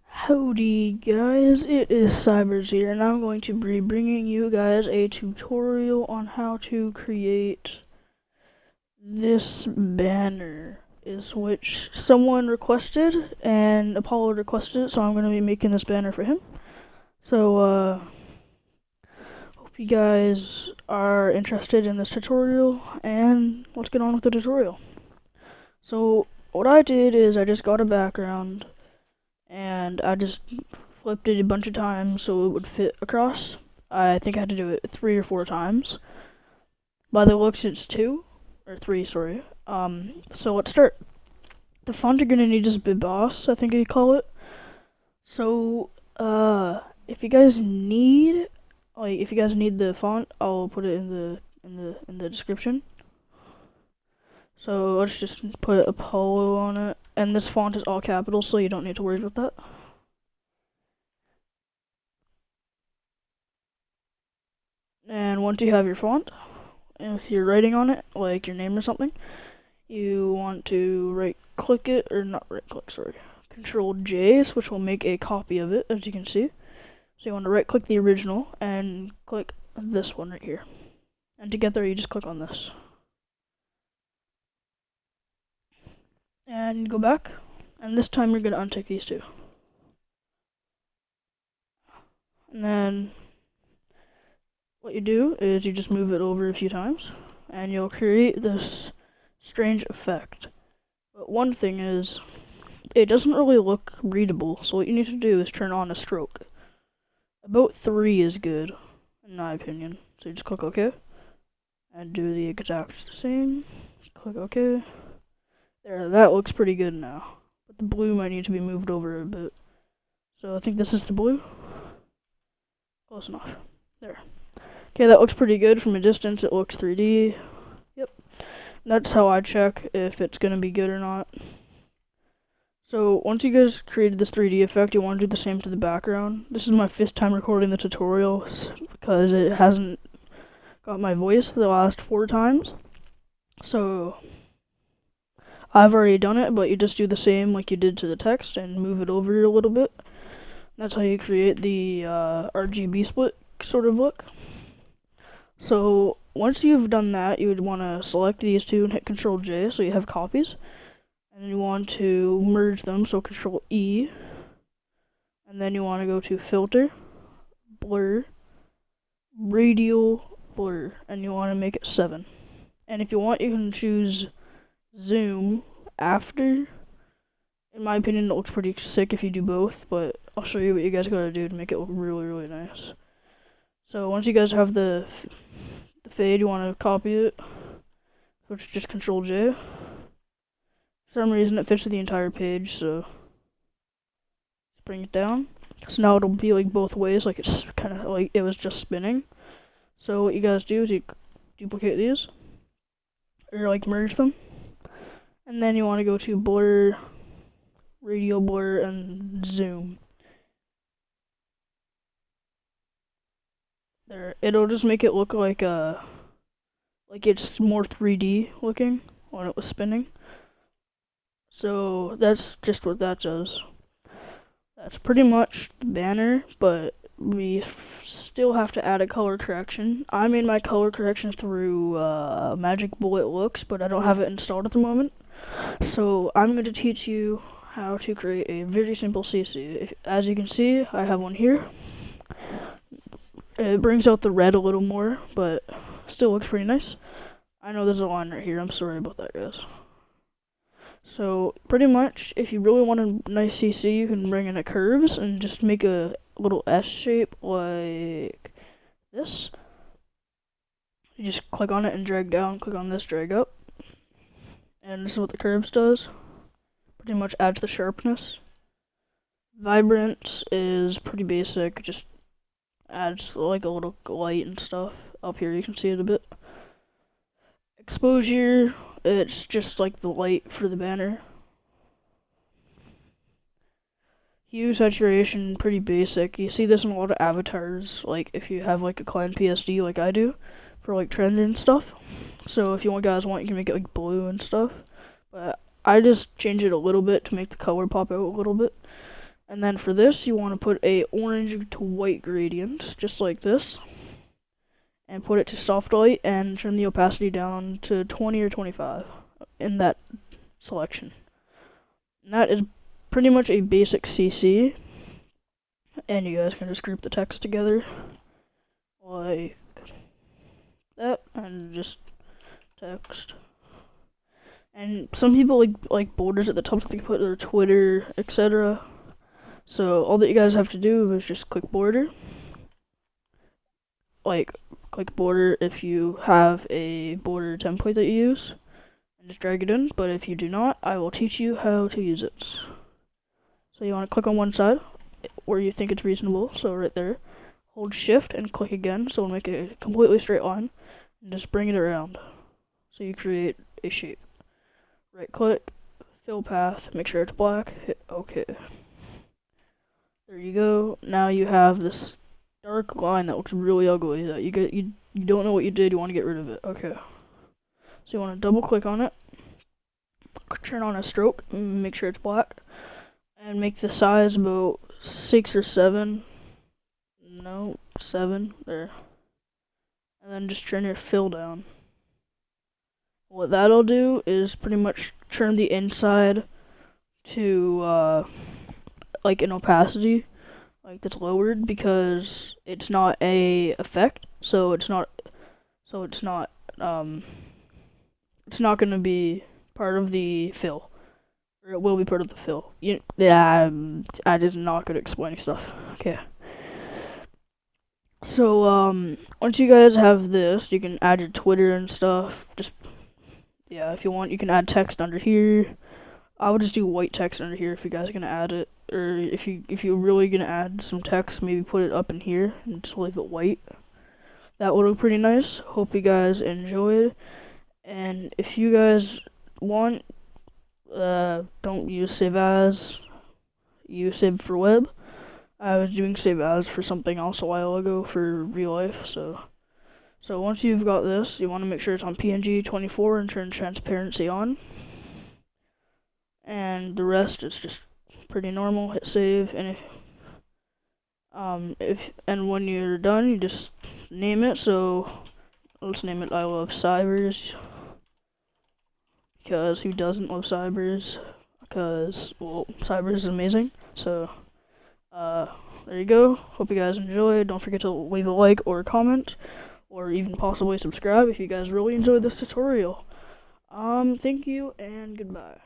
Howdy guys, it is Siberz here, and I'm going to be bringing you guys a tutorial on how to create this banner, which someone requested, and Apollo requested it, so I'm going to be making this banner for him. So, hope you guys are interested in this tutorial, and let's get on with the tutorial. So, what I did is I just got a background, and I just flipped it a bunch of times so it would fit across. I think I had to do it 3 or 4 times. By the looks, it's 2 or 3, sorry. So let's start. The font you're gonna need is Siberz, I think you call it. So, if you guys need the font, I'll put it in the description. So let's just put Apollo on it, and this font is all capitals, so you don't need to worry about that. And once you have your font, and if you're writing on it, like your name or something, you want to right-click it, or not right-click, sorry, Control J, which will make a copy of it, as you can see. So you want to right-click the original and click this one right here. And to get there, you just click on this. And go back, and this time you're going to untick these two. And then what you do is you just move it over a few times, and you'll create this strange effect. But one thing is, it doesn't really look readable, so what you need to do is turn on a stroke. About 3 is good, in my opinion. So you just click OK, and do the exact same. Click OK. There, that looks pretty good now. But the blue might need to be moved over a bit. So I think this is the blue. Close enough. There. Okay, that looks pretty good. From a distance, it looks 3D. Yep. That's how I check if it's going to be good or not. So, once you guys created this 3D effect, you want to do the same to the background. This is my 5th time recording the tutorial, because it hasn't got my voice the last 4 times. So, I've already done it, but you just do the same like you did to the text, and move it over a little bit. That's how you create the RGB split sort of look. So, once you've done that, you would want to select these two and hit Control J so you have copies. And you want to merge them, so Control E. And then you want to go to Filter, Blur, Radial Blur, and you want to make it 7. And if you want, you can choose Zoom after. In my opinion, it looks pretty sick if you do both, but I'll show you what you guys gotta do to make it look really, really nice. So once you guys have the fade, you want to copy it, which is just Control J. For some reason, it fits the entire page, so let's bring it down. So now it'll be like both ways, like it's kind of like it was just spinning. So what you guys do is you duplicate these, or like merge them, and then you want to go to Blur, Radial Blur, and Zoom. There, it'll just make it look like it's more 3D looking when it was spinning. So that's just what that does. That's pretty much the banner, but we still have to add a color correction. I made my color correction through Magic Bullet Looks, but I don't have it installed at the moment. So I'm going to teach you how to create a very simple CC. As you can see, I have one here. It brings out the red a little more, but still looks pretty nice. I know there's a line right here. I'm sorry about that, guys. So, pretty much, if you really want a nice CC, you can bring in a curves and just make a little S shape like this. You just click on it and drag down, click on this, drag up. And this is what the curves does. Pretty much adds the sharpness. Vibrance is pretty basic, just adds like a little light and stuff. Up here you can see it a bit. Exposure, it's just like the light for the banner. hue saturation, pretty basic. You see this in a lot of avatars, like if you have like a clan PSD like I do, for like trend and stuff. So if you guys want, you can make it like blue and stuff. But I just change it a little bit to make the color pop out a little bit. And then for this, you want to put a orange to white gradient, just like this. And put it to soft light and turn the opacity down to 20 or 25 in that selection. And that is pretty much a basic CC. And you guys can just group the text together like that and just text. And some people like borders at the top so they can put their Twitter, etc. So all that you guys have to do is just click border. Like click border if you have a border template that you use, and just drag it in. But if you do not, I will teach you how to use it. So you want to click on one side where you think it's reasonable, so right there. Hold shift and click again, so it'll make a completely straight line, and just bring it around. So you create a shape. Right click, fill path, make sure it's black, hit OK. There you go. Now you have this dark line that looks really ugly that you don't know what you did, you want to get rid of it. Okay. So you want to double click on it, turn on a stroke, make sure it's black, and make the size about 6 or 7. No, 7 there. And then just turn your fill down. What that'll do is pretty much turn the inside to like an opacity, like that's lowered because it's not a effect, so it's not gonna be part of the fill, or it will be part of the fill. I just not good at explaining stuff. Okay. So once you guys have this, you can add your Twitter and stuff. Just if you want, you can add text under here. I would just do white text under here if you guys are gonna add it, or if you're really gonna add some text, maybe put it up in here and just leave it white. That would look pretty nice. Hope you guys enjoyed, and if you guys want, don't use save as, use save for web. I was doing save as for something else a while ago for real life, so once you've got this, you want to make sure it's on PNG 24 and turn transparency on. And the rest is just pretty normal. Hit save, and and when you're done, you just name it. So let's name it I Love Siberz, because who doesn't love Siberz? Because, well, Siberz is amazing. So there you go. Hope you guys enjoyed. Don't forget to leave a like or a comment, or even possibly subscribe if you guys really enjoyed this tutorial. Thank you and goodbye.